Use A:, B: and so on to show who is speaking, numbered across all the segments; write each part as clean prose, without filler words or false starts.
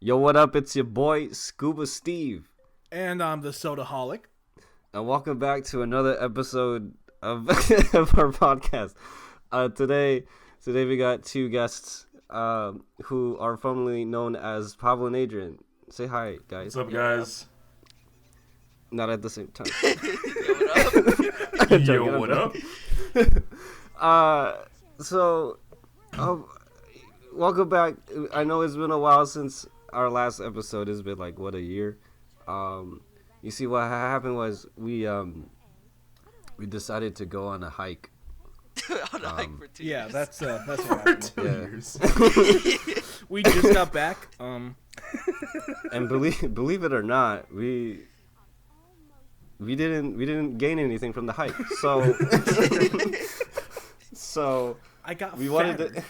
A: Yo, what up? It's your boy Scuba Steve,
B: And I'm the Sodaholic.
A: and welcome back to another episode of, of our podcast. Today we got two guests who are formerly known as Pablo and Adrian. Say hi, guys.
C: What's up, guys?
A: Not at the same time.
C: Yo, what up?
A: Welcome back. I know it's been a while since our last episode. It's been like, what, a year? You see, what happened was we decided to go on a hike.
D: On a hike for 2 years.
B: Yeah, that's what happened.
C: Years.
B: We just got back.
A: And believe it or not, we didn't gain anything from the hike. So
B: I got
A: we
B: fatter.
A: wanted to.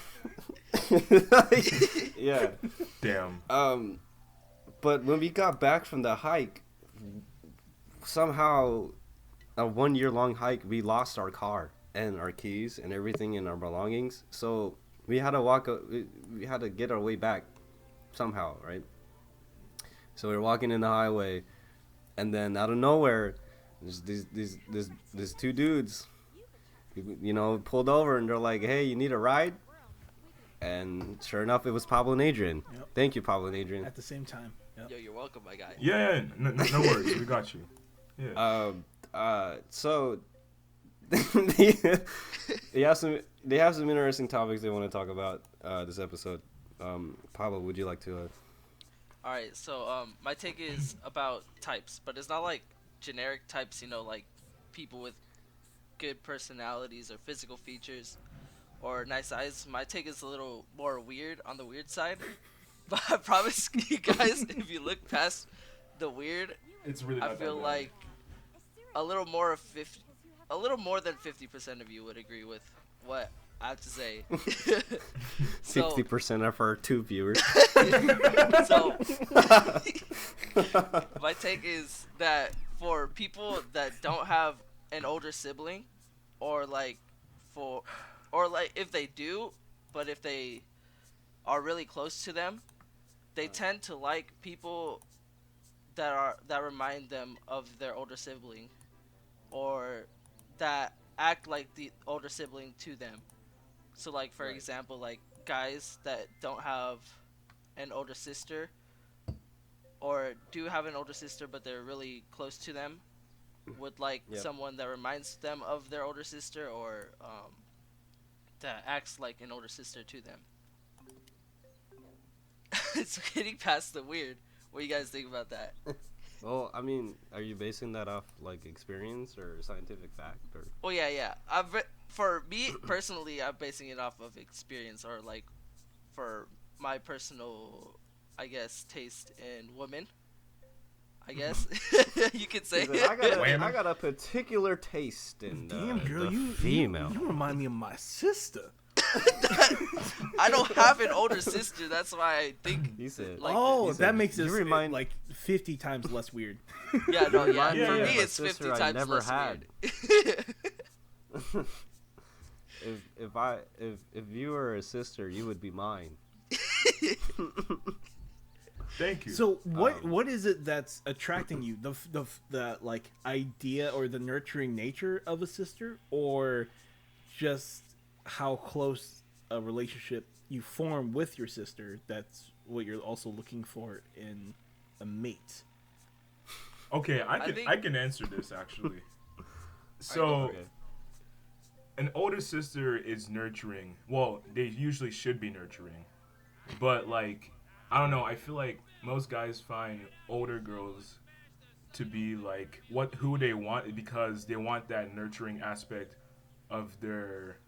A: Yeah.
C: Damn.
A: But when we got back from the hike, somehow a 1 year long hike, we lost our car and our keys and everything and our belongings. So we had to we had to get our way back somehow, right? So we were walking in the highway, and then out of nowhere, there's these two dudes, pulled over, and they're like, "Hey, you need a ride?" And sure enough, it was Pablo and Adrian.
B: Yep.
A: Thank you, Pablo and Adrian.
B: At the same time. Yep.
D: Yo, you're welcome, my guy.
C: Yeah, no worries. We got you. Yeah.
A: So they have some interesting topics they want to talk about this episode. Pablo, would you like to?
D: All right, so my take is about types, but it's not like generic types, like people with good personalities or physical features or nice eyes. My take is a little more weird, on the weird side. But I promise you guys, if you look past the weird,
C: It's really.
D: I feel like a little more than 50% of you would agree with what I have to say.
A: 60% of our two viewers.
D: So my take is that for people that don't have an older sibling, or if they do, but if they are really close to them, they tend to like people that remind them of their older sibling, or that act like the older sibling to them. So, like, for example, like guys that don't have an older sister, or do have an older sister but they're really close to them, would like someone that reminds them of their older sister, or that acts like an older sister to them. It's getting past the weird. What do you guys think about that?
A: Well, I mean, are you basing that off like experience or scientific fact, or?
D: Well, yeah. For me personally, I'm basing it off of experience, or like for my personal, I guess, taste in women. I guess you could say.
A: I got a particular taste in
B: Damn, girl,
A: the
B: you
A: female.
B: You remind me of my sister.
D: I don't have an older sister. That's why I think.
A: He said.
B: That makes this
A: remind
B: like 50 times less weird.
D: Yeah, no, yeah.
C: Yeah,
D: For
C: yeah.
D: me,
A: My
D: it's 50
A: sister I
D: times
A: never
D: less
A: had.
D: weird.
A: If you were a sister, you would be mine.
C: Thank you.
B: So what is it that's attracting you? The like idea or the nurturing nature of a sister, or just how close a relationship you form with your sister? That's what you're also looking for in a mate.
C: Okay, I
D: think-
C: can answer this actually. So,
A: Okay.
C: an older sister is nurturing. Well, they usually should be nurturing, but like, I don't know. I feel like most guys find older girls to be like who they want, because they want that nurturing aspect of their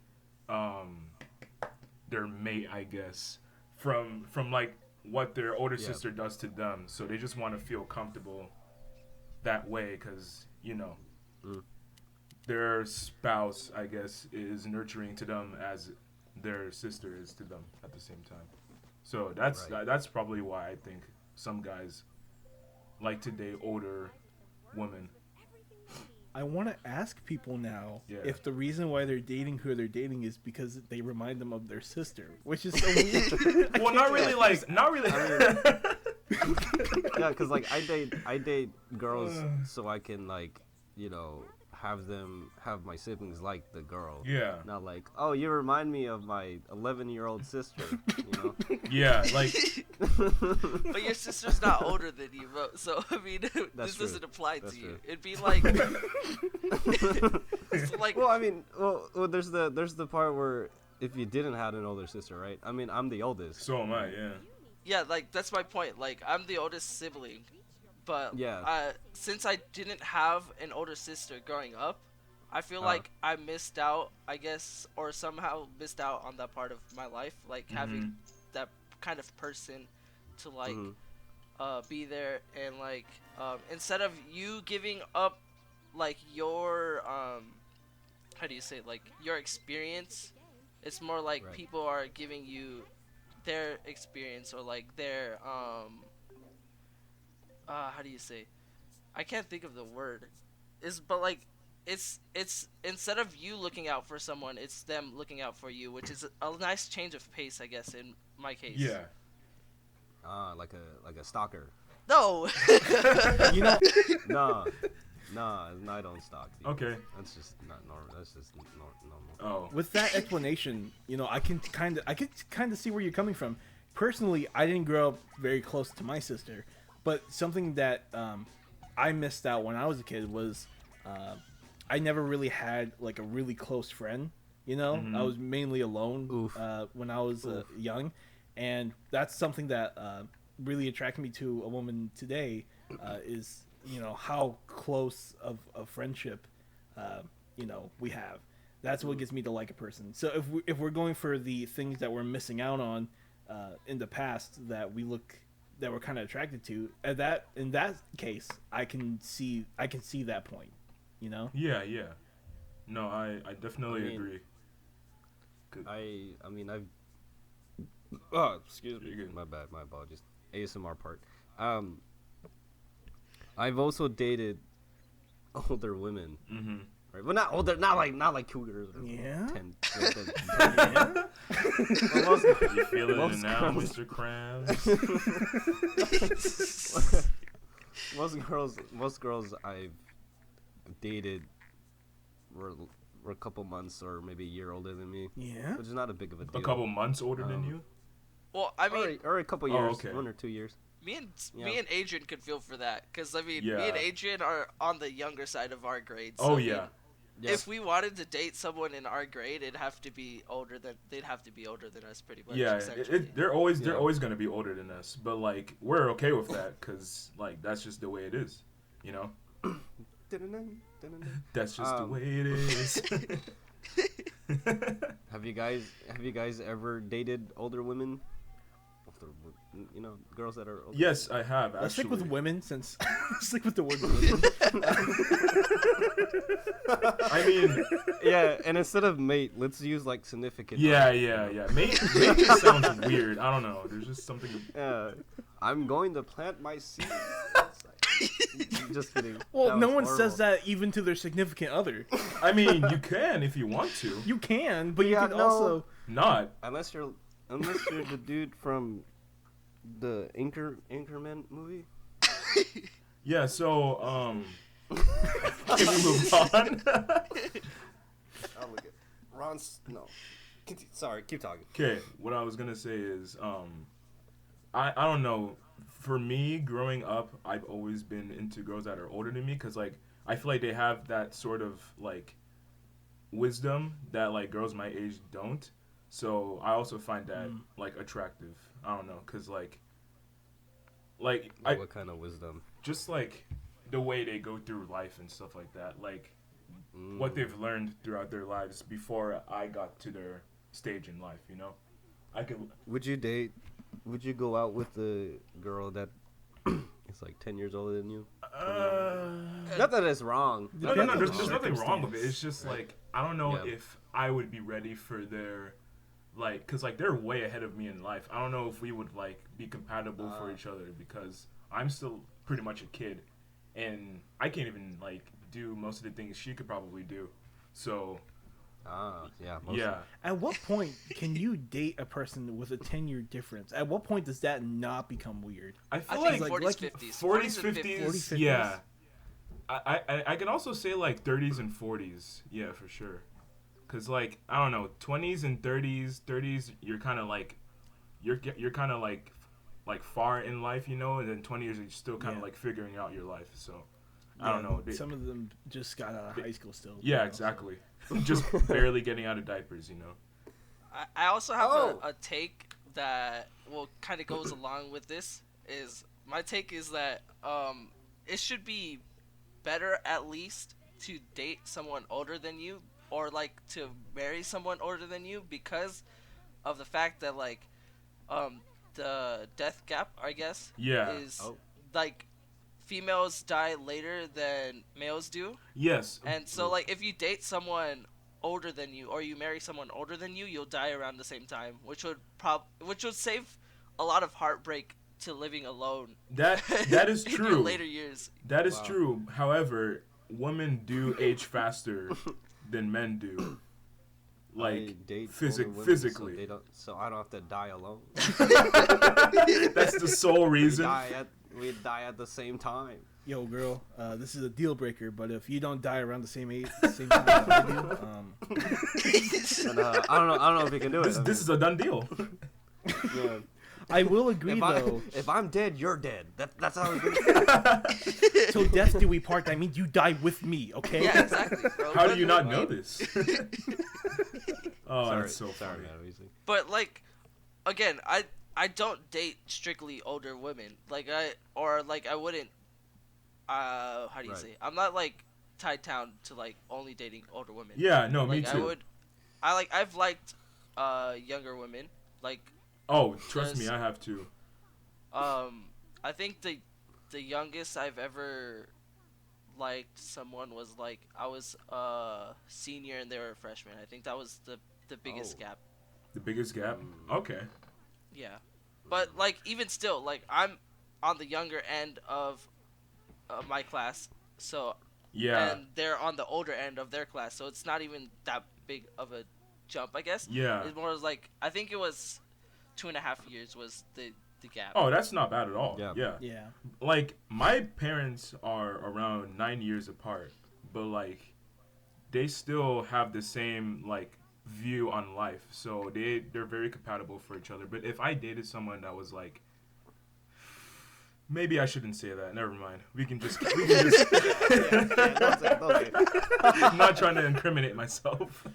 C: mate, I guess, from like what their older sister does to them. So they just want to feel comfortable that way, because their spouse, I guess, is nurturing to them as their sister is to them at the same time. So that's probably why I think some guys like to date older women.
B: I want to ask people now
C: Yeah.
B: if the reason why they're dating who they're dating is because they remind them of their sister, which is so weird.
C: Well, not really.
A: Yeah, cause like I date girls so I can like, you know, have my siblings like the girl.
C: Yeah.
A: Not like, oh, you remind me of my 11-year-old sister. You know.
C: Yeah, like
D: But your sister's not older than you, bro. So I mean,
A: That's
D: this
A: true.
D: doesn't apply
A: That's
D: to you.
A: true.
D: It'd be like, it's like,
A: Well, I mean, well, there's the part where if you didn't have an older sister, right? I mean, I'm the oldest.
C: so am I, yeah.
D: yeah, like that's my point. Like I'm the oldest sibling, but
A: Yeah.
D: since I didn't have an older sister growing up, I feel
A: Uh-huh.
D: like I missed out, I guess, or somehow missed out on that part of my life, like having that kind of person to like
A: Mhm.
D: be there and like instead of you giving up like your how do you say it? Like your experience, it's more like
A: Right.
D: people are giving you their experience or like their how do you say, I can't think of the word, is but like it's instead of you looking out for someone, it's them looking out for you, which is a nice change of pace, I guess, in my case.
C: Yeah.
A: Like a stalker.
D: No.
B: You know,
A: No, no, I don't stalk. People.
C: Okay.
A: That's just not normal. That's just normal.
C: Oh.
B: with that explanation, I can kind of see where you're coming from. Personally, I didn't grow up very close to my sister, but something that I missed out when I was a kid was I never really had like a really close friend. I was mainly alone
A: Oof.
B: when I was young, and that's something that really attracted me to a woman today. Is how close of a friendship we have. That's what gets me to like a person. So if we're going for the things that we're missing out on in the past that we're kind of attracted to, in that case, I can see that point.
C: Yeah, yeah. No, I definitely
A: I mean,
C: agree.
A: I mean I've. Oh, excuse me.
C: You're good.
A: My bad. My apologies. ASMR part. I've also dated older women.
C: Mm-hmm.
A: Right, but not older, not like cougars. Or
B: Yeah?
A: 10, 10. Well, most,
C: You feeling it
A: most
C: now,
A: girls-
C: Mr. Krabs?
A: most girls I've dated were a couple months or maybe a year older than me,
B: Yeah.
A: which is not a big of a deal.
C: A couple months older than you?
D: Well, I mean,
A: or a couple
C: Oh,
A: years,
C: okay.
A: 1 or 2 years.
D: me
A: Yeah.
D: and Adrian could feel for that, because I mean, me
C: Yeah.
D: and Adrian are on the younger side of our grade. So,
C: Oh,
D: I mean,
C: yeah.
A: Yeah.
D: if we wanted to date someone in our grade, they'd have to be older than us, pretty much.
C: Yeah,
D: essentially.
C: they're always
A: Yeah.
C: going to be older than us, but like we're okay with that because like that's just the way it is, you know. That's just the way it is.
A: Have you guys ever dated older women? Girls that are older.
C: Yes, I have.
B: Let's stick
C: actually.
B: with women since let's stick with the word women.
C: I mean,
A: Yeah, and instead of mate, let's use like significant.
C: yeah. Mate just sounds weird. I don't know. There's just something.
A: I'm going to plant my seed. Just kidding.
B: Well,
A: That
B: no
A: was
B: one
A: horrible.
B: says that even to their significant other.
C: I mean, you can if you want to.
B: You can, but you
A: Yeah,
B: can
A: no.
B: also.
C: Not.
A: Unless you're the dude from the Anchorman movie.
C: Yeah. So can we move on?
A: Oh, look at Ron's. No. Sorry, keep talking.
C: Okay, what I was gonna say is, I don't know. For me, growing up, I've always been into girls that are older than me because like I feel like they have that sort of like wisdom that like girls my age don't. So I also find that like attractive. I don't know, cause like
A: What kind of wisdom?
C: just like the way they go through life and stuff like that, like what they've learned throughout their lives before I got to their stage in life. You know, I could.
A: Would you go out with a girl that is like 10 years older than you? Not that it's wrong.
C: No,
B: Depends on
C: there's
B: the
C: nothing wrong with it.
B: circumstance.
C: It's just like I don't know
A: Yeah.
C: if I would be ready for their, like, cause like they're way ahead of me in life. I don't know if we would like be compatible for each other because I'm still pretty much a kid, and I can't even like do most of the things she could probably do. So
A: Yeah, mostly.
C: Yeah.
B: At what point can you date a person with a 10-year difference? At what point does that not become weird?
C: I
D: I
C: feel
D: think
C: like
D: 40s,
B: like
D: 50s.
C: 40s,
D: 40s and
C: 50s,
B: 40s, 50s?
C: yeah. I can also say like 30s and 40s, yeah, for sure. Cause like I don't know, 20s and 30s you're kind of like you're kind of like far in life, you know, and then 20 years you're still kind of
B: Yeah.
C: like figuring out your life. So I don't
B: Yeah,
C: know.
B: Some of them just got out of high school still.
C: Yeah,
B: so-
C: exactly. Just barely getting out of diapers, you know.
D: I also have
A: Oh.
D: a take that well kind of goes along with this. Is my take is that it should be better at least to date someone older than you or like to marry someone older than you because of the fact that like um the death gap I guess
C: Yeah.
D: is
A: Oh.
D: like females die later than males do.
C: Yes.
D: And so, like, if you date someone older than you, or you marry someone older than you, you'll die around the same time, which would save a lot of heartbreak to living alone.
C: That is
D: in your
C: true.
D: later years.
C: That is
A: Wow.
C: true. However, women do age faster than men do.
A: I
C: Like
A: date
C: physic-
A: older women
C: physically.
A: so I don't have to die alone.
C: That's the sole reason.
A: We die at the same time.
B: Yo, girl, this is a deal breaker, but if you don't die around the same age, same time as I do,
A: And, I don't know if you can do it.
C: This is a done deal.
A: Yeah.
B: I will agree
A: If,
B: though.
A: if I'm dead, you're dead. That's how it's.
B: Till death do we part. That means you die with me. Okay.
D: Yeah, exactly, bro.
C: How do
D: But-
C: you not know this? Oh,
A: sorry,
C: that's so
A: sorry,
C: funny.
A: man. what do you think?
D: But like, again, I don't date strictly older women. Like I wouldn't. How do you
A: Right.
D: say? I'm not like tied down to like only dating older women.
C: Yeah, no, me
D: Like
C: too.
D: I've liked younger women. Like
C: Oh, trust me,
D: Because-
C: I have to.
D: I think the youngest I've ever liked someone was like I was a senior and they were a freshman. I think that was the biggest
A: Oh.
D: gap.
C: The biggest gap.
A: Mm.
C: Okay.
D: Yeah, but like even still, like I'm on the younger end of my class, so
C: Yeah.
D: and they're on the older end of their class, so it's not even that big of a jump, I guess.
C: Yeah.
D: It's more like I think it was 2.5 years was the gap.
C: Oh, that's not bad at all.
A: Yeah.
C: Yeah.
B: Yeah.
C: Like my parents are around 9 years apart, but like they still have the same like view on life, so they're very compatible for each other. But if I dated someone that was like, maybe I shouldn't say that. Never mind. We can just.
A: Don't say it.
C: I'm not trying to incriminate myself.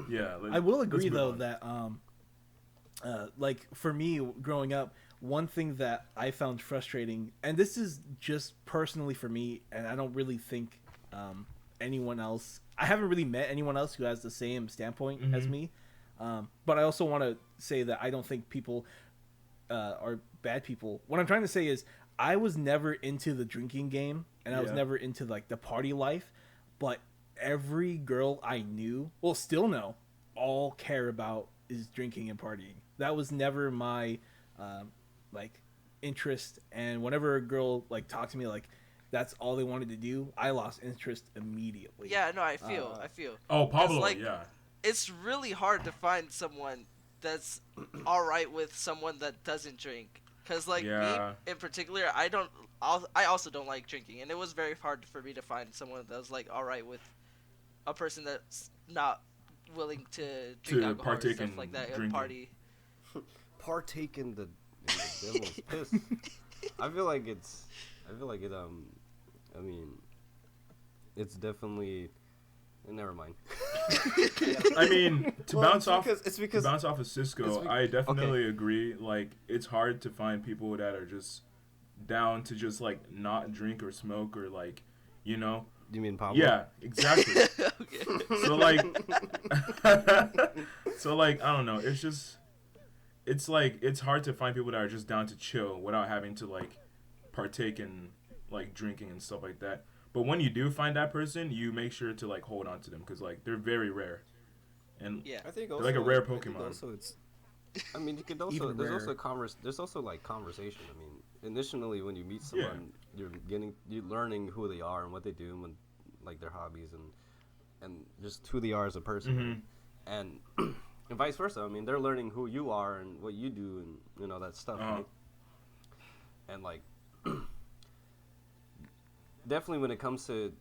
C: Yeah.
B: I will
C: let's
B: agree
C: move
B: though
C: on.
B: that like for me growing up, one thing that I found frustrating, and this is just personally for me, and I don't really think anyone else. I haven't really met anyone else who has the same standpoint as
C: Mhm.
B: me. But I also want to say that I don't think people are bad people. What I'm trying to say is I was never into the drinking game, and I was
C: Yeah.
B: never into like the party life. But every girl I knew, well, still know, all care about is drinking and partying. That was never my like interest. And whenever a girl like talked to me like that's all they wanted to do, I lost interest immediately.
D: Yeah, no, I feel.
C: Oh, Pablo.
D: like-
C: Yeah.
D: It's really hard to find someone that's all right with someone that doesn't drink. Cause like
C: Yeah.
D: me in particular, I also don't like drinking, and it was very hard for me to find someone that was like all right with a person that's not willing to drink
C: To
D: alcohol or
C: partake
D: stuff
C: in
D: like that and
C: drinking.
D: party.
A: Partake in the devil's piss. I feel like it. I mean, it's definitely. Never mind.
C: I mean, to
A: Well,
C: bounce off.
A: it's
C: To
A: because
C: bounce off of Cisco,
A: it's be-
C: I definitely agree. Like, it's hard to find people that are just down to just like not drink or smoke or like, you know.
A: you mean Pablo?
C: Yeah, exactly.
D: Okay.
C: So like, I don't know. It's just, it's hard to find people that are just down to chill without having to like partake in like drinking and stuff like that. But when you do find that person, you make sure to like hold on to them because like they're very rare. And
D: Yeah.
A: I think
C: They're
A: also
C: like a rare
A: I think
C: Pokemon.
A: Also, it's. I mean, you could also
B: Even
A: there's
B: rarer.
A: also There's also like conversation. I mean, initially when you meet someone, you're learning who they are and what they do and like their hobbies, and and just who they are as a person, and and vice versa. I mean, they're learning who you are and what you do, and that stuff, right? And like, definitely when it comes to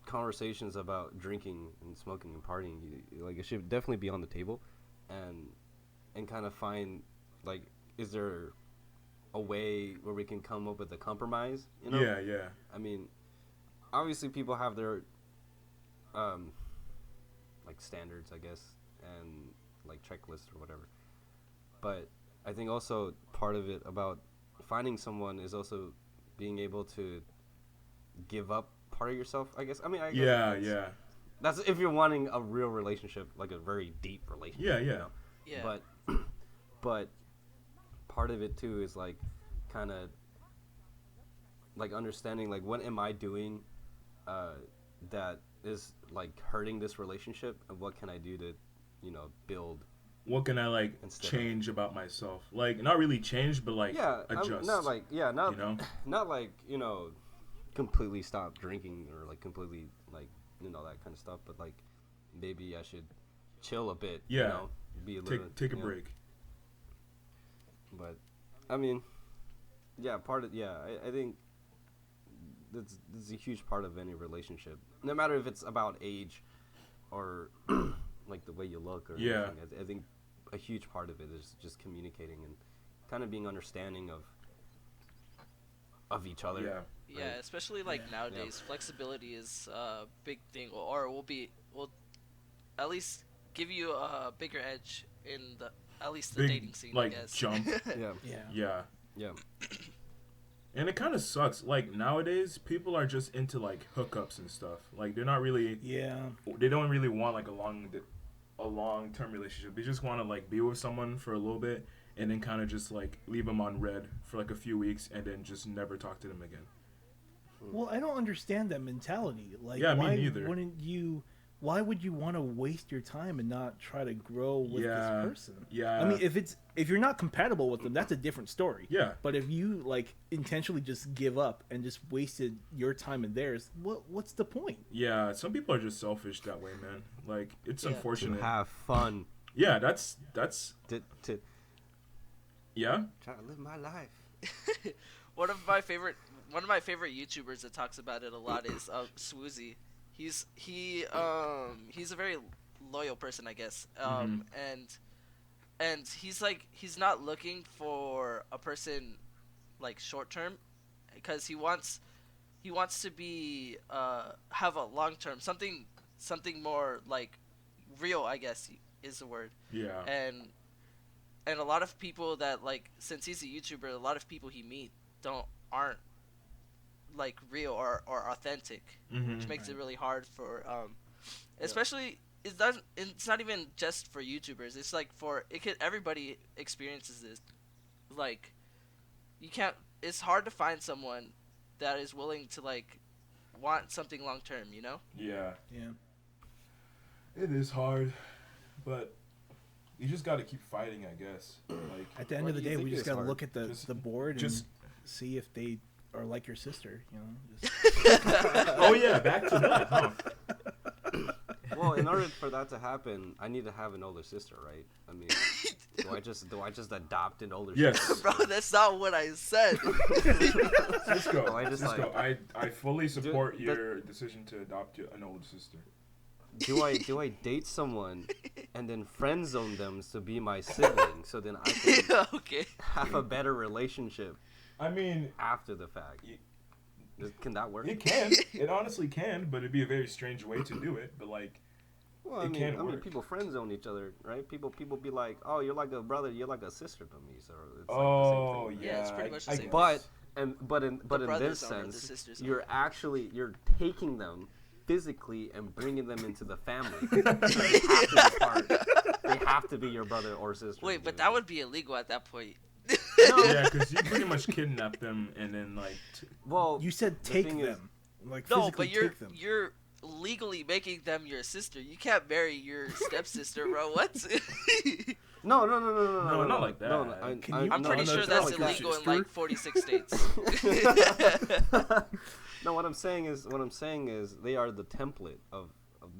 A: conversations about drinking and smoking and partying, like, it should definitely be on the table, and kind of find, like, is there a way where we can come up with a compromise?
C: Yeah.
A: I mean, obviously people have their like standards, I guess, and like checklists or whatever. But I think also part of it about finding someone is also being able to give up part of yourself, I guess. I mean, I guess that's if you're wanting a real relationship, like a very deep relationship.
D: Yeah.
A: But part of it too is like kind of like understanding, like, what am I doing that is like hurting this relationship, and what can I do to build.
C: What can I like change about myself? Like, not really change, but like adjust.
A: Not like completely stop drinking or like completely like that kind of stuff. But like maybe I should chill a bit.
C: Yeah.
A: Be a little
C: take a break.
A: But I mean, I think that's a huge part of any relationship. No matter if it's about age or like the way you look or anything. I think a huge part of it is just communicating and kind of being understanding of each other.
D: Yeah, right? Especially like nowadays, flexibility is a big thing, or will at least give you a bigger edge in the dating scene,
C: like,
D: I guess.
C: Jump.
A: Yeah.
C: And it kind of sucks. Like, nowadays, people are just into like hookups and stuff. Like, they're not really.
B: Yeah.
C: They don't really want like a long-term relationship. They just want to like be with someone for a little bit and then kind of just like leave them on red for like a few weeks and then just never talk to them again.
B: Well, I don't understand that mentality. Like,
C: me
B: why
C: neither.
B: Why would you want to waste your time and not try to grow with this person?
C: Yeah.
B: I mean, if you're not compatible with them, that's a different story.
C: Yeah.
B: But if you like intentionally just give up and just wasted your time and theirs, what's the point?
C: Yeah, some people are just selfish that way, man. Like, it's unfortunate.
A: To have fun.
C: Yeah, that's
A: to
C: yeah.
A: Try to live my life.
D: One of my favorite YouTubers that talks about it a lot is Swoozy. He's a very loyal person, I guess. And he's not looking for a person like short term, because he wants to be have a long term something more like real, I guess is the word.
C: Yeah.
D: And a lot of people that, like, since he's a YouTuber, a lot of people he meet aren't like real or authentic, which makes it really hard for especially it's not even just for YouTubers. It's like everybody experiences this. Like, it's hard to find someone that is willing to like want something long term,
C: Yeah.
B: Yeah.
C: It is hard, but you just got to keep fighting, I guess. Like,
B: at the end of the day, we just got to look at the board and
C: just
B: see if they are like your sister,
C: Oh yeah, back to that, huh?
A: Well, in order for that to happen, I need to have an older sister, right? I mean, do I just adopt an older sister?
D: Bro, that's not what I said.
C: Cisco, I fully support your decision to adopt an older sister.
A: Do I date someone and then friend zone them to be my sibling, so then I can have a better relationship?
C: I mean,
A: after the fact, can that work?
C: It can. It honestly can, but it'd be a very strange way to do it. But like,
A: well, I mean, people friend zone each other, right? People be like, "Oh, you're like a brother, you're like a sister to me." So it's like the same thing.
D: Yeah, it's pretty much the same.
A: But in this sense, you're taking them physically and bringing them into the family. They have to be your brother or sister.
D: Wait, but that would be illegal at that point.
C: No. Yeah, because you pretty much kidnap them and then like.
B: Well, you said take them, like physically take them.
D: You're legally making them your sister. You can't marry your stepsister, bro. What?
A: No,
C: not like that.
A: No,
D: I'm pretty sure that's illegal in like 46 states.
A: No, what I'm saying is they are the template of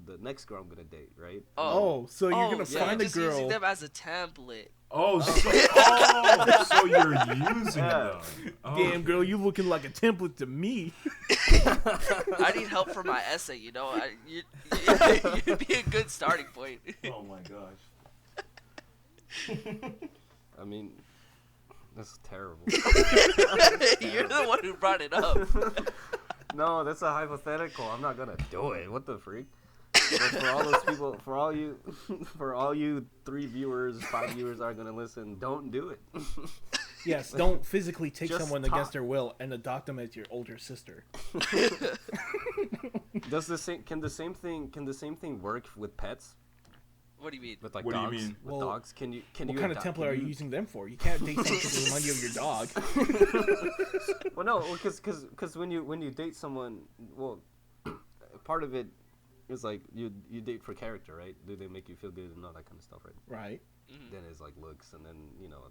A: the next girl I'm gonna date, right?
B: Oh, so you're gonna
D: so
B: find a
D: you're just using
B: girl.
D: them as a template.
C: So you're using them. Oh,
B: Damn, girl, you looking like a template to me.
D: I need help for my essay. You know, you'd be a good starting point.
C: Oh my gosh.
A: I mean, that's terrible.
D: You're the one who brought it up.
A: No, that's a hypothetical. I'm not gonna do it. What the freak? But for all those people, for all you 3 viewers, 5 viewers are gonna listen, don't do it.
B: Yes, don't physically take
A: Just
B: someone
A: talk.
B: against their will and adopt them as your older sister.
A: Does the same? Can the same thing work with pets?
D: What do you mean?
A: With like
C: What do you
A: dogs?
C: mean?
A: With
B: Well,
A: dogs? Can you?
B: What kind of
A: adopt-
B: template are you using them for? You can't date someone to remind you of your dog.
A: Well, no, because when you date someone, well, part of it is like you date for character, right? Do they make you feel good and all that kind of stuff, right?
B: Right.
A: Then it's like looks, and then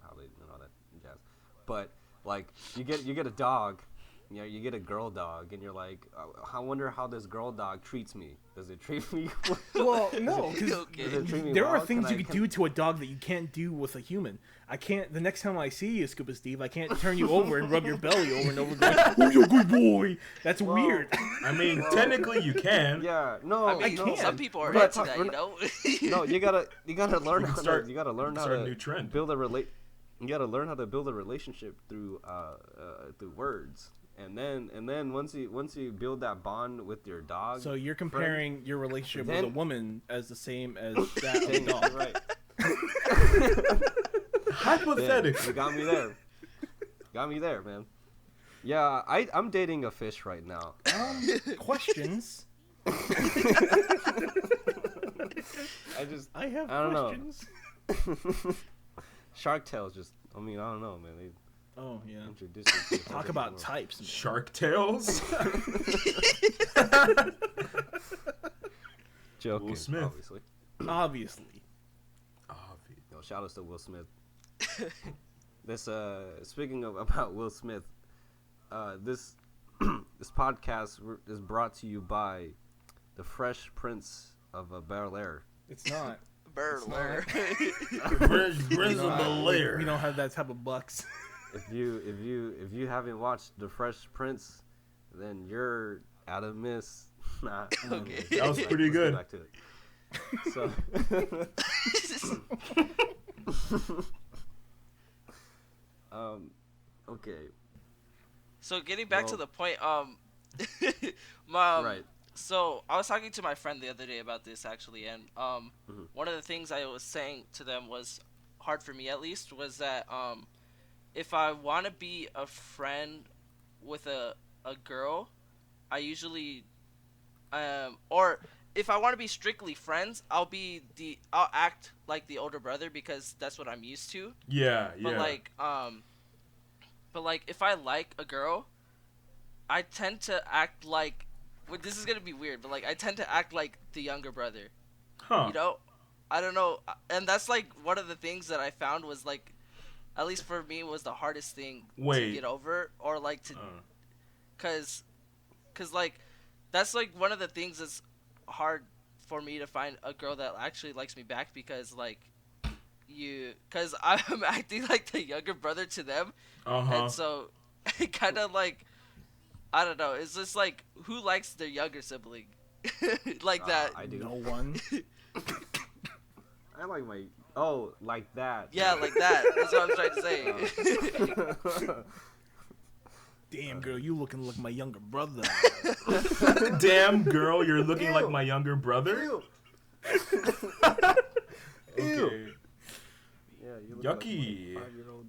A: how they and all that jazz. But like you get a dog, you get a girl dog, and you're like, I wonder how this girl dog treats me. Does it treat me?
B: Well, no, because
D: Okay.
A: Does it treat me
B: there are
A: well?
B: things
A: Can
B: you
A: I-
B: could do to a dog that you can't do with a human. I can't. The next time I see you, Scuba Steve, I can't turn you over and rub your belly over and over, going, "Oh, you're a good boy." That's
A: Well,
B: weird.
C: I mean, technically you can.
A: Yeah, no,
D: I mean,
B: can't.
D: some people are
A: We're not
D: into
A: talk-
D: that,
A: we're
D: you
A: not-
D: know.
A: No, you gotta learn
C: We can
A: how
C: start-
A: to you gotta learn
C: we can
A: how
C: start a
A: to
C: new trend.
A: build a You gotta learn how to build a relationship through words, and then once you build that bond with your dog.
B: So you're comparing your relationship with
A: Then-
B: a woman as the same as that of a
A: Then-
B: dog.
A: right?
C: Hypothetically.
A: You got me there. Got me there, man. Yeah, I'm dating a fish right now.
B: Questions. I have
A: I don't know.
B: questions.
A: Shark Tales just. I mean, I don't know, man. They
B: Oh yeah.
A: introduced it to the
B: Talk
A: whole
B: about
A: world.
B: types. Man.
C: Shark Tales.
A: Joking,
C: Will Smith.
A: obviously.
B: Obviously.
A: Yo, shout outs to Will Smith. This speaking of about Will Smith, this this podcast is brought to you by the Fresh Prince of Bel-Air.
B: It's not.
D: Burler.
B: We don't have that type of bucks.
A: If you haven't watched the Fresh Prince, then you're out of miss. Nah,
D: Okay.
C: That was pretty good.
A: Let's go back to it. So, okay,
D: So getting back to
A: Well-
D: the point,
A: right.
D: So I was talking to my friend the other day about this actually, and one of the things I was saying to them was hard for me at least was that if I want to be a friend with a girl, I usually or if I want to be strictly friends, I'll act like the older brother because that's what I'm used to.
C: Yeah,
D: But
C: yeah.
D: like if I like a girl, I tend to act like this is gonna be weird, but like I tend to act like the younger brother.
C: Huh.
D: You know, I don't know, and that's like one of the things that I found was like, at least for me, was the hardest thing to
C: Wait.
D: get over, or like to, cause like that's like one of the things that's hard for me to find a girl that actually likes me back because like cause I'm acting like the younger brother to them. And so, it kind of like, I don't know. It's just like, who likes their younger sibling like that?
A: I do.
B: No one.
A: I like my like that.
D: Yeah, like that. That's what I'm trying to say.
B: Damn girl, you looking like my younger brother.
C: Damn girl, you're looking like my younger brother.
A: Ew.
C: Okay.
A: Yeah, you look
C: Yucky.
A: like a 5-year-old.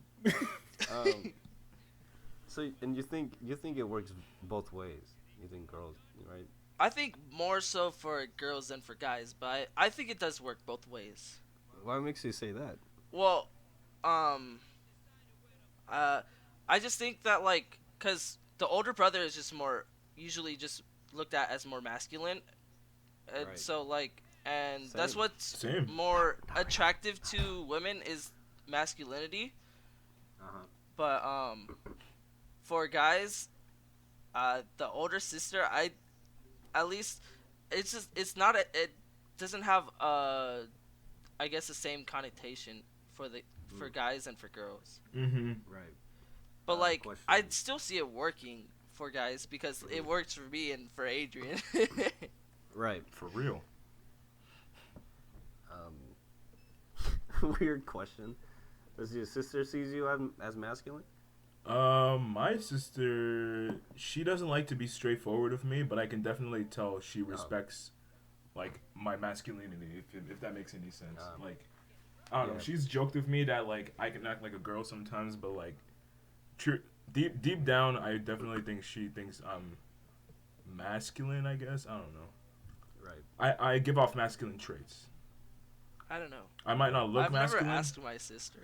A: So, and you think it works both ways? You think girls, right?
D: I think more so for girls than for guys, but I think it does work both ways.
A: Why makes you say that?
D: Well, I just think that like, cause the older brother is just usually just looked at as more masculine, and
A: Right.
D: so like, and that's
A: Same.
D: what's
C: Same.
D: more attractive to women is masculinity.
A: Uh-huh.
D: But for guys, the older sister, at least it's just it's not a, it doesn't have I guess the same connotation for the for guys and for girls.
C: Mm-hmm.
A: Right.
D: But like
A: Question.
D: I'd still see it working for guys because it works for me and for Adrian.
A: Right.
C: For real.
A: Weird question. Does your sister sees you as masculine?
C: My sister, she doesn't like to be straightforward with me, but I can definitely tell she respects, like, my masculinity, if that makes any sense. Like, I don't know. She's joked with me that, like, I can act like a girl sometimes, but, like, deep down, I definitely think she thinks I'm masculine, I guess. I don't know.
A: Right.
C: I give off masculine traits.
D: I don't know.
C: I might not look
D: I've
C: masculine.
D: never asked my sister.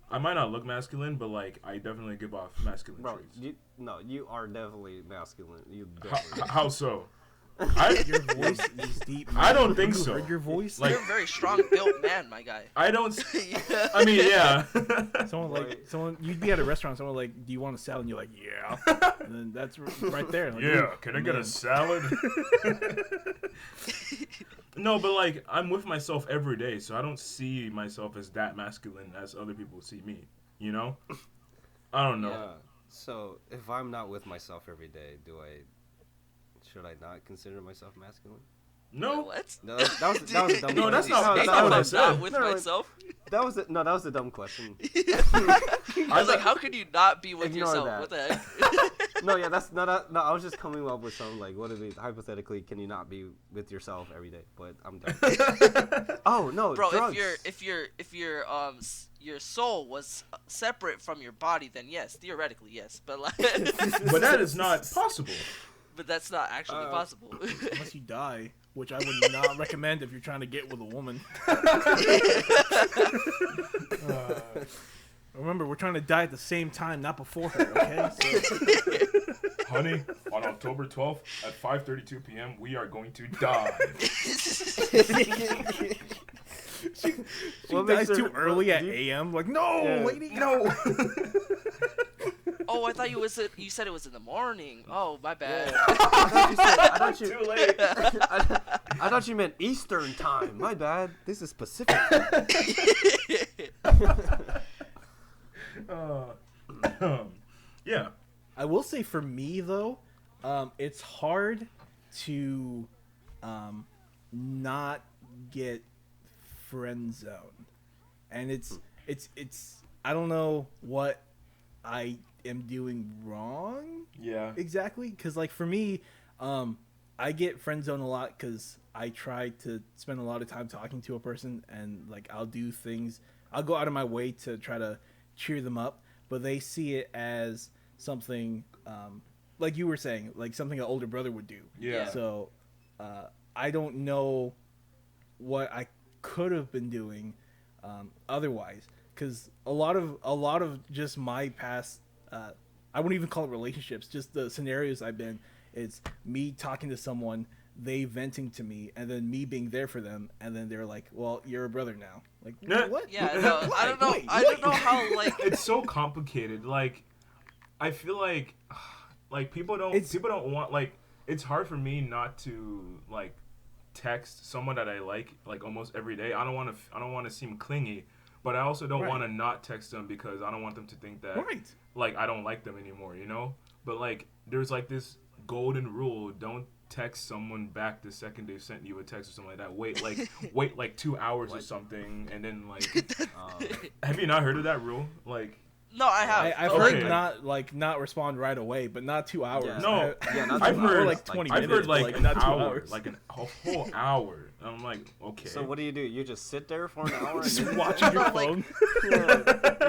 C: I might not look masculine, but like I definitely give off masculine
A: Bro,
C: traits.
A: you are definitely masculine. You
C: How,
A: definitely.
C: how so?
B: Your voice is deep.
C: I don't think
B: You
C: so.
B: heard your voice?
C: Like-
D: You're a very strong built man, my guy.
C: I don't.
D: Yeah.
C: I mean, yeah.
B: someone you'd be at a restaurant, someone like, do you want a salad? And you're like, yeah. And then that's right there. Like,
C: Yeah.
B: ooh,
C: Can I get a
B: man.
C: salad? No, but like I'm with myself every day, so I don't see myself as that masculine as other people see me. You know? I don't know.
A: Yeah. So if I'm not with myself every day, should I not consider myself masculine?
C: No.
D: What?
A: No, that was a dumb
C: No, that's
A: question.
C: not- that's
A: that
C: not what I
A: was-
C: said.
D: Not with
A: No, no,
D: myself.
A: That was a dumb question.
D: I was like, how could you not be with
A: Ignore
D: yourself?
A: that.
D: What the heck?
A: No, yeah, that's not. No, I was just coming up with some like, what if it hypothetically can you not be with yourself every day? But I'm done. Oh no,
D: Bro,
A: drugs.
D: if your soul was separate from your body, then yes, theoretically yes, but like,
C: But that is not possible.
D: but that's not actually possible.
B: Unless you die, which I would not recommend if you're trying to get with a woman. Remember, we're trying to die at the same time, not before her, okay? So,
C: Honey, on October 12th at 5:32 p.m., we are going to die.
B: she
A: What
B: dies
A: makes her-
B: too early at
A: do you-
B: AM. Like, no,
A: Yeah.
B: lady, no.
D: Oh, I thought you said it was in the morning. Oh, my bad.
A: I thought you.
C: Too late.
A: I thought you meant Eastern time. My bad. This is Pacific.
C: Yeah.
B: I will say for me though, it's hard to not get friend zoned, and it's I don't know what I am doing wrong
C: Yeah.
B: exactly, because like for me, I get friend zoned a lot because I try to spend a lot of time talking to a person, and like I'll go out of my way to try to cheer them up, but they see it as something like you were saying, like something an older brother would do.
C: Yeah.
B: So I don't know what I could have been doing otherwise, because a lot of just my past, I wouldn't even call it relationships, just the scenarios I've been. It's me talking to someone, they venting to me, and then me being there for them, and then they're like, "Well, you're a brother now." Like,
C: Yeah.
B: what?
D: Yeah, no, I don't know.
B: Wait,
D: I don't know how like.
C: It's so complicated. Like, I feel like people don't want, like, it's hard for me not to like text someone that I like almost every day. I don't want to seem clingy, but I also don't
B: Right.
C: want to not text them because I don't want them to think that
B: Right.
C: like I don't like them anymore, you know? But like there's like this golden rule, don't text someone back the second they've sent you a text or something like that. Wait like 2 hours or something, and then like have you not heard of that rule? Like
D: No, I have.
B: I've
C: Okay.
B: heard not respond right away, but not 2 hours.
A: Yeah.
C: No,
A: Yeah, not
C: I've
A: 2
C: heard
A: hours,
B: like 20
C: I've
B: minutes,
C: heard like
B: like
C: an
B: not 2
C: hour,
B: hours.
C: like a whole hour. And I'm like, okay.
A: So what do? You just sit there for an hour and
B: Just
A: then
B: watching your
D: Like-
B: phone.
A: you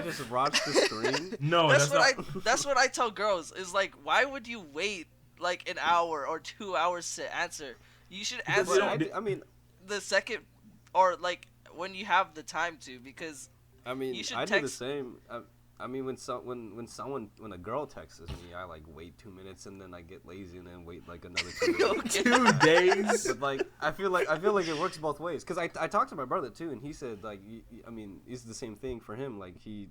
A: just watch the screen?
C: No,
D: That's
C: that's,
D: what
C: not.
D: that's what I tell girls is like, why would you wait like an hour or 2 hours to answer? You should
C: Because
D: answer
C: they don't-
A: I mean,
D: the second or like when you have the time to, because you should
A: I do the
D: text-
A: same. I mean, when a girl texts me, I like wait 2 minutes and then I get lazy and then wait like another 2 minutes.
D: Okay.
C: 2 days.
A: But like, I feel like it works both ways. Cause I talked to my brother too, and he said like, I mean, it's the same thing for him. Like you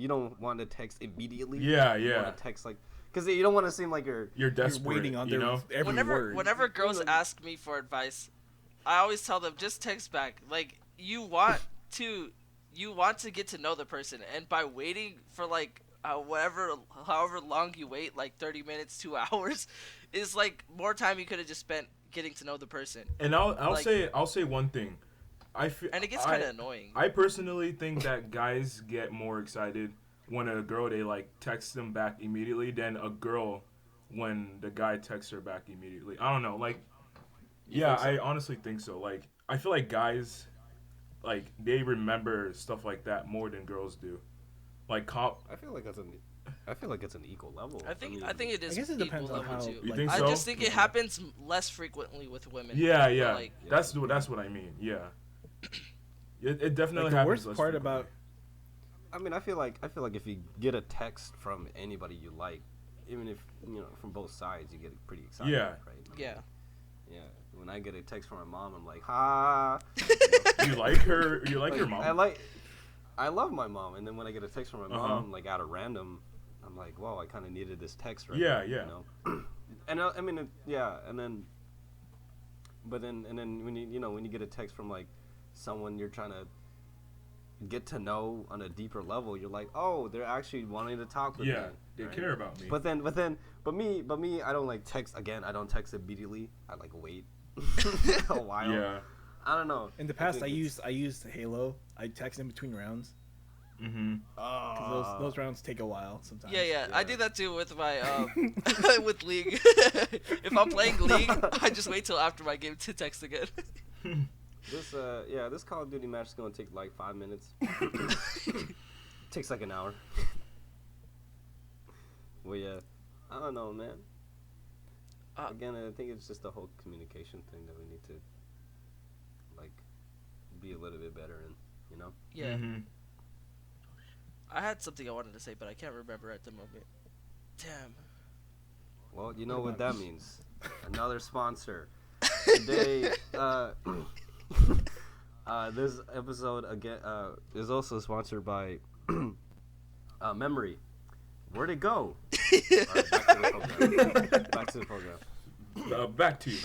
A: don't want to text immediately.
C: Yeah,
A: You
C: yeah.
A: want to text like, because you don't want to seem like you're.
C: You're
B: You're
C: desperate.
B: waiting on
C: you
B: their
C: know.
B: every word.
D: Whenever girls ask me for advice, I always tell them just text back. Like you want to get to know the person, and by waiting for like however long you wait, like 30 minutes, 2 hours, is like more time you could have just spent getting to know the person.
C: And I'll
D: Like-
C: say one thing.
D: And it gets kind of annoying.
C: I personally think that guys get more excited when a girl they like text them back immediately than a girl when the guy texts her back immediately. I don't know, like yeah, I honestly think so. Like I feel like guys like they remember stuff like that more than girls do. Like
A: I feel like it's an equal level.
D: I think
A: mean,
D: it is
B: I guess it depends
D: equal
B: on
D: level
B: how.
D: too.
C: You
B: like,
C: think
D: I
C: so?
D: just think it happens less frequently with women.
C: yeah,
D: But,
C: yeah.
D: like,
C: That's what I mean. Yeah. It definitely
B: Like, the
C: happens
B: worst
C: less
B: part
C: frequently.
B: about
A: I mean, I feel like if you get a text from anybody you like, even if from both sides, you get pretty excited.
C: Yeah.
A: Right.
D: Yeah.
A: Yeah. When I get a text from my mom, I'm like, ha.
C: You like her? You like your mom?
A: I love my mom, and then when I get a text from my
C: Uh-huh.
A: mom, like out of random, I'm like, whoa, I kind of needed this text right
C: Yeah,
A: now,
C: yeah.
A: And I mean, and then when when you get a text from like someone you're trying to get to know on a deeper level, you're like, oh, they're actually wanting to talk with me.
C: Yeah, they
A: right?
C: care about me.
A: But me, I don't like text again. I don't text immediately. I like wait a while.
C: Yeah.
A: I don't know.
B: in the past, I
A: think it's-
B: used Halo. I text in between rounds.
C: Mm-hmm.
B: 'Cause those rounds take a while sometimes.
D: Yeah, I
A: Yeah.
D: do that too with my with League. If I'm playing League, I just wait till after my game to text again.
A: This Call of Duty match is gonna take like 5 minutes. Takes like an hour. Well, yeah, I don't know, man. Again, I think it's just the whole communication thing that we need to like be a little bit better in,
D: Yeah.
C: Mm-hmm.
D: I had something I wanted to say, but I can't remember at the moment. Damn.
A: Well, you know what that means. Another sponsor. Today, this episode again is also sponsored by Memory. Where'd it go? Alright, back to the program.
C: Back to you.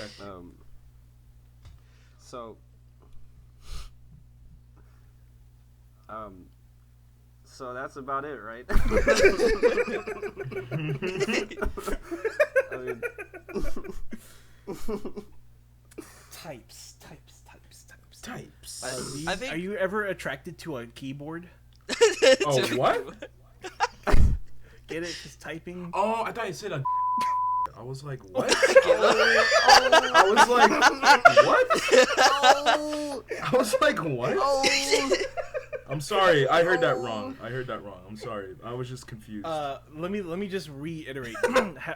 A: So that's about it, right? I mean,
B: Types.
D: I think-
B: Are you ever attracted to a keyboard?
C: Oh, what?
B: Get it? Just typing.
C: Oh, I thought you said a. I was like, what? I was like, what? I was like, what? I'm sorry. I heard that wrong. I'm sorry. I was just confused.
B: Let me just reiterate.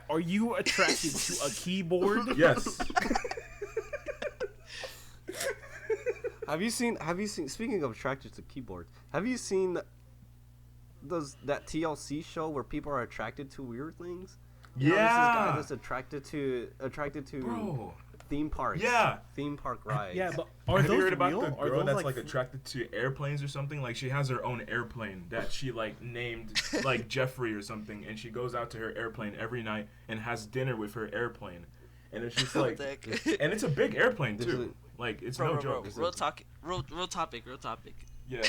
B: Are you attracted to a keyboard?
C: Yes.
A: Have you seen? Speaking of attracted to keyboards, have you seen that TLC show where people are attracted to weird things? You know, there's this guy that's attracted to
C: Bro.
A: theme parks.
C: Yeah.
A: Theme park rides.
B: Yeah, but are
C: Have
B: those
C: you heard about
B: real?
C: the
B: Are
C: girl
B: those
C: that's like attracted to airplanes or something? Like she has her own airplane that she like named like Jeffrey or something, and she goes out to her airplane every night and has dinner with her airplane, and it's just like,
D: What the heck?
C: and it's a big airplane
A: This
C: too. Like it's
D: Bro,
C: no
D: bro,
C: joke.
D: bro. Real topic.
C: Yeah.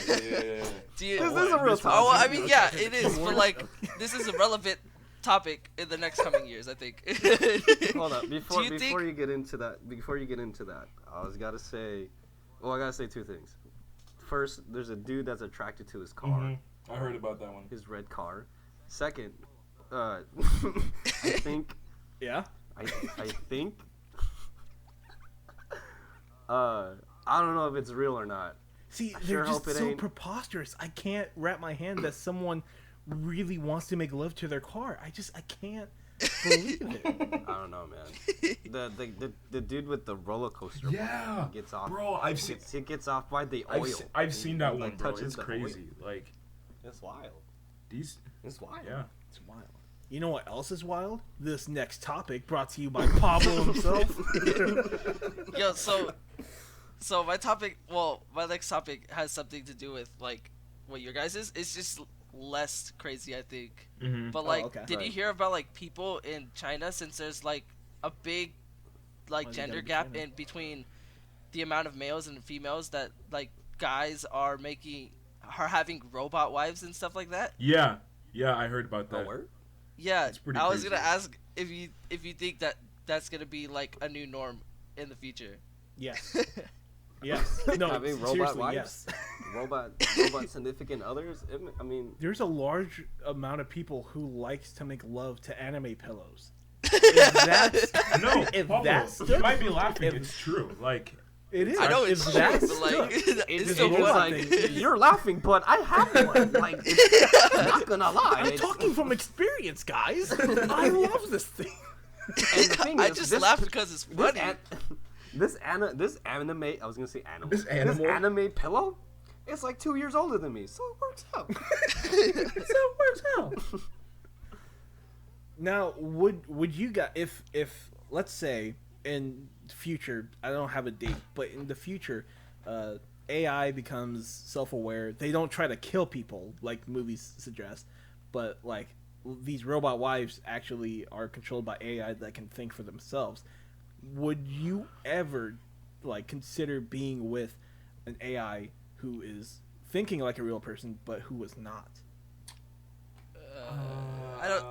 D: Do you?
A: This is a real
D: Oh,
A: topic.
D: well, I mean, yeah, it is, but like, this is a relevant topic in the next coming years, I think.
A: Hold up, before
D: you
A: you get into that, I gotta say two things. First, there's a dude that's attracted to his car,
C: I heard about that one.
A: his red car. Second, I think
B: Yeah.
A: I think I don't know if it's real or not.
B: See,
A: I
B: they're
A: sure
B: just
A: hope it
B: so
A: ain't.
B: preposterous. I can't wrap my hand that someone really wants to make love to their car. I can't believe it.
A: I don't know, man. The dude with the roller coaster.
C: Yeah,
A: gets off.
C: bro.
A: It gets off by the oil.
C: I've seen that
A: Like,
C: one, bro.
A: touches
C: It's
A: the
C: crazy.
A: oil.
C: Like
A: It's wild.
C: these.
A: It's wild.
C: Yeah.
B: It's wild. You know what else is wild? This next topic brought to you by Pablo himself.
D: Yo, so my next topic has something to do with like what your guys is. It's just less crazy, I think.
C: Mm-hmm.
D: But
B: Oh,
D: like,
B: okay.
D: did you
A: Right.
D: hear about like people in China, since there's like a big like
B: Why's it gotta
D: gender
B: be
D: gap
B: China?
D: in between the amount of males and females, that like guys are having robot wives and stuff like that?
C: Yeah, yeah, I heard about
A: Oh,
C: that.
A: word?
D: Yeah,
C: It's pretty
D: I was
C: crazy.
D: gonna ask if you think that that's gonna be like a new norm in the future.
B: Yes. Yes. No.
A: Having robot
B: Seriously,
A: wives?
B: yes.
A: Robot significant others? I mean,
B: There's a large amount of people who likes to make love to anime pillows. If that's
C: No,
B: if
C: Pablo,
B: that's
C: you might be laughing.
B: if-
C: It's true. Like,
B: it is.
D: I know
B: if
D: it's true,
B: that's
D: but like
B: stood-
D: it's
B: it
D: so
B: is
D: funny.
B: like-
A: you're laughing, but I have one. Like, it's, I'm not gonna lie.
B: I'm
A: it's-
B: talking from experience, guys. I love this thing.
A: And the thing
D: I
A: is,
D: just
A: this-
D: laugh because it's
A: this
D: funny.
A: this anime. I was gonna say animal.
C: This animal?
A: anime pillow. It's like 2 years older than me, so it works out.
B: So it works out. Now, would you guys, if let's say in future, I don't have a date, but in the future, AI becomes self-aware. They don't try to kill people like movies suggest, but like these robot wives actually are controlled by AI that can think for themselves. Would you ever like consider being with an AI who is thinking like a real person but who was not?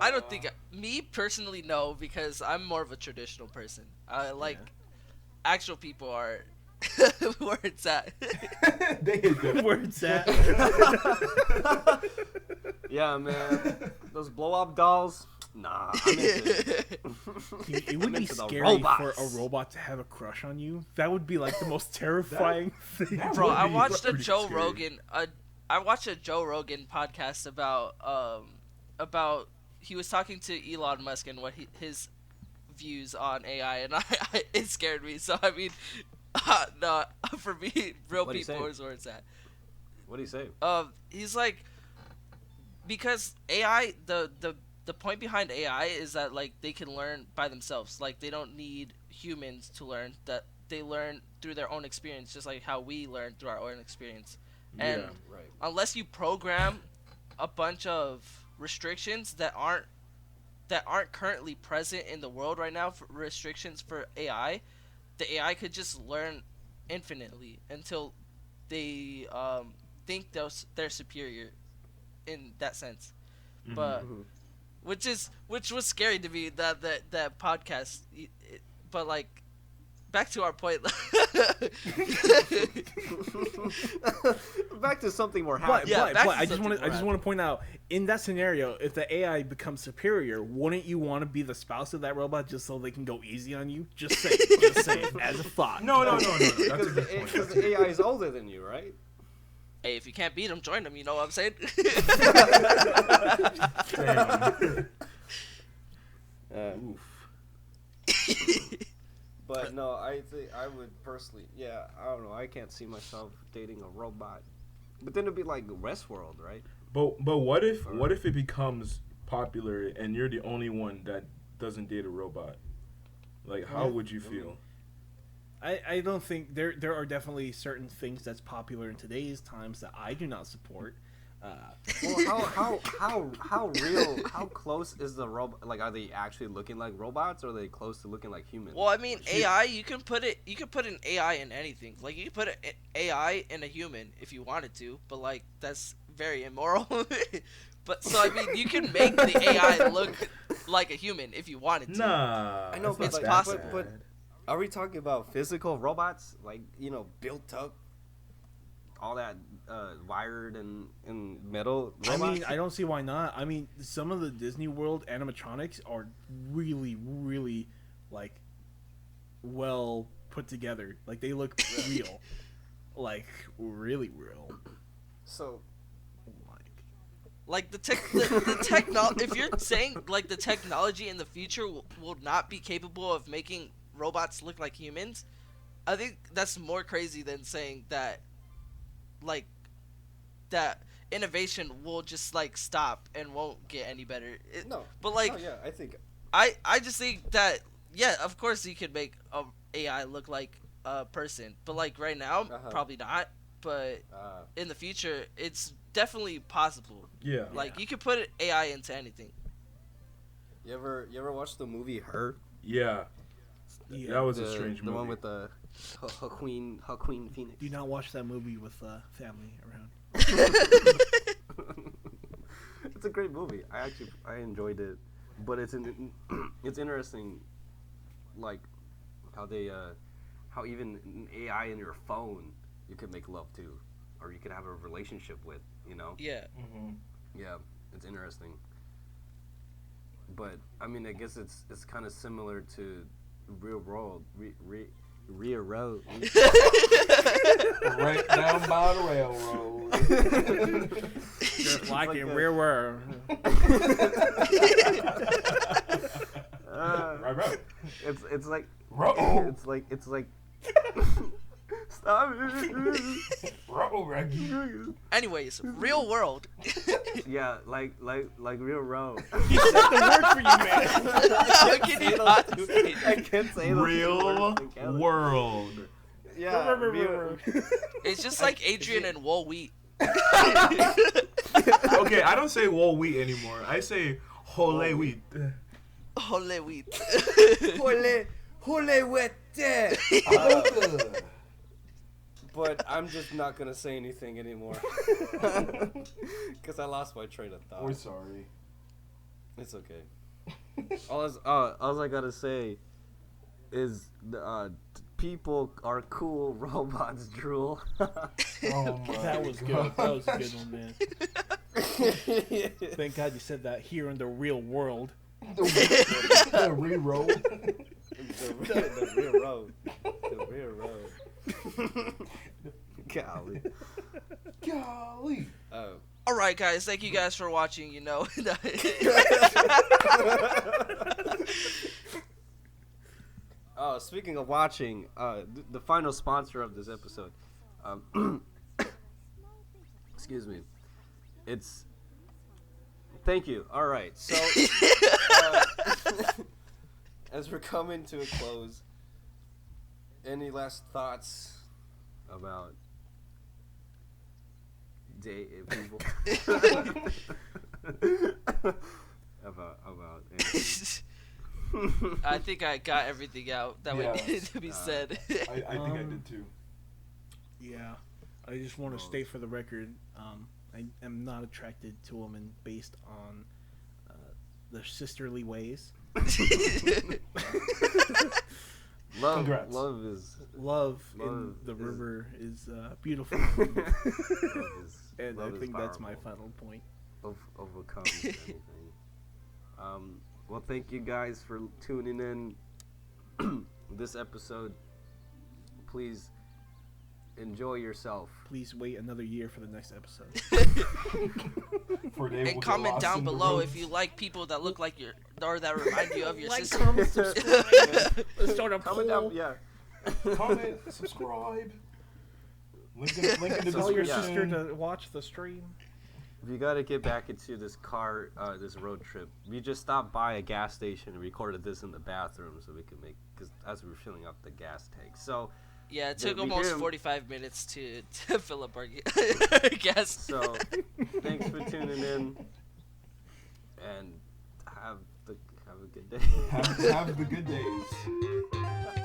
D: I don't think me personally, no, because I'm more of a traditional person. I like actual people are where it's at.
C: they hit good.
B: Where it's at.
A: Yeah, man. Those blow up dolls. Nah, I'm into it.
B: It would be
A: into the
B: scary
A: robots.
B: for a robot to have a crush on you. That would be like the most terrifying thing.
C: that
D: Bro,
C: would
D: I
C: be
D: watched a
C: pretty
D: Joe
C: scary.
D: Rogan. I watched a Joe Rogan podcast about he was talking to Elon Musk and what his views on AI, and it scared me. So I mean, no, for me, real
A: What'd he
D: people
A: say?
D: is where it's at.
A: What do you say?
D: He's like, because AI, the point behind AI is that like they can learn by themselves. Like they don't need humans to learn. That they learn through their own experience, just like how we learn through our own experience. And
C: Yeah.
A: Right.
D: unless you program a bunch of restrictions that aren't currently present in the world right now, for restrictions for AI, the AI could just learn infinitely until they think they're superior in that sense.
C: Mhm.
D: But
A: Mhm.
D: which was scary to me, that podcast. But like, back to our point.
A: Back to something more
B: But,
A: happy.
D: Yeah, back to
B: I just
D: something
B: want to
D: more
B: want to point out, in that scenario, if the AI becomes superior, wouldn't you want to be the spouse of that robot just so they can go easy on you? Just say it as a thought.
C: No. That's a
A: Because
C: good point.
A: the AI is older than you, right?
D: Hey, if you can't beat them, join them. You know what I'm saying?
C: Damn.
A: Oof. But no, I think I would personally, yeah, I don't know. I can't see myself dating a robot. But then it'd be like Westworld, right?
C: But what if it becomes popular and you're the only one that doesn't date a robot? Like, how would you feel?
B: I don't think there are definitely certain things that's popular in today's times that I do not support.
A: Well, how real, how close is the robot? Like, are they actually looking like robots, or are they close to looking like humans?
D: Well, I mean, AI. You can put an AI in anything. Like you can put an AI in a human if you wanted to, but like that's very immoral. But so I mean, you can make the AI look like a human if you wanted to.
C: Nah,
A: I know,
C: it's
A: but
D: It's
C: not
A: like,
C: that
D: possible.
C: bad.
A: But are we talking about physical robots, like, you know, built up, all that wired and metal robots?
B: I mean, I don't see why not. I mean, some of the Disney World animatronics are really, really, like, well put together. Like, they look real. Like, really real.
A: So,
D: Like the if you're saying like the technology in the future will not be capable of making robots look like humans, I think that's more crazy than saying that like that innovation will just like stop and won't get any better.
A: no.
D: But like
A: no, yeah, I think
D: I just think that yeah, of course you could make a AI look like a person, but like right now
A: Uh-huh.
D: probably not. but in the future, it's definitely possible.
C: Yeah.
D: Like you could put AI into anything.
A: You ever watch the movie Her?
C: Yeah.
B: Yeah.
C: That was a strange
A: The
C: movie.
A: one with the Joaquin Phoenix.
B: Do not watch that movie with family around.
A: It's a great movie. I enjoyed it, but it's interesting, like how they how even an AI in your phone you could make love to, or you could have a relationship with. You know?
D: Yeah.
C: Mm-hmm.
A: Yeah, it's interesting. But I mean, I guess it's kind of similar to real world, real road.
C: Right down by the railroad.
B: Just like in
A: a-
B: real world.
C: Right.
A: It's like
C: Row.
A: it's like stop it.
C: Row, Reggie.
D: Anyways, real world.
A: Yeah, like real road.
B: He said the word for you, man.
D: How can you not say
A: I
D: that?
A: can't say those two
C: Real
A: words together.
C: world.
A: Yeah, real.
D: It's just like Adrian and Wall Wheat.
C: Okay, I don't say whole wheat anymore. I say whole wheat.
D: Holy Wheat.
A: Hole wet. But I'm just not gonna say anything anymore because I lost my train of thought.
C: We're sorry.
A: It's okay. all I gotta say is people are cool. Robots drool.
C: Oh my
B: That was good.
C: God.
B: That was a good one, man. Thank God you said that here in the real world.
C: The re-roll.
A: the real road. The real road. Golly.
C: Golly.
D: All right, guys. Thank you guys for watching. You know.
A: Speaking of watching, the final sponsor of this episode, excuse me, it's. Thank you. All right, so as we're coming to a close, any last thoughts about people? about anything?
D: I think I got everything out that
C: Yeah.
D: needed to be said.
C: I think I did too.
B: Yeah, I just want to state for the record, I am not attracted to women based on their sisterly ways.
C: Congrats.
A: Love is
B: Love in
A: Love
B: the
A: is-
B: river is beautiful, and I
A: love is
B: think that's my
A: powerful.
B: final point.
A: Overcomes anything. Well, thank you guys for tuning in this episode. Please enjoy yourself.
B: Please wait another year for the next episode.
C: For Dave will
D: And
C: get
D: comment
C: lost
D: down
C: in the
D: below
C: woods.
D: if you like people that look like your or that remind you of your
B: Like,
D: sister.
B: comment, subscribe. Let's start a
A: Comment
B: poll.
A: down, yeah.
C: Comment, subscribe. Link in the
B: Tell your
C: description.
B: sister to watch the stream.
A: We gotta get back into this this road trip. We just stopped by a gas station and recorded this in the bathroom so we could because as we were filling up the gas tank. So
D: Yeah, it
A: Yeah,
D: took
A: we
D: almost
A: hear 'em.
D: 45 minutes to fill up our gas.
A: so thanks for tuning in and have a good day.
C: Have the good days.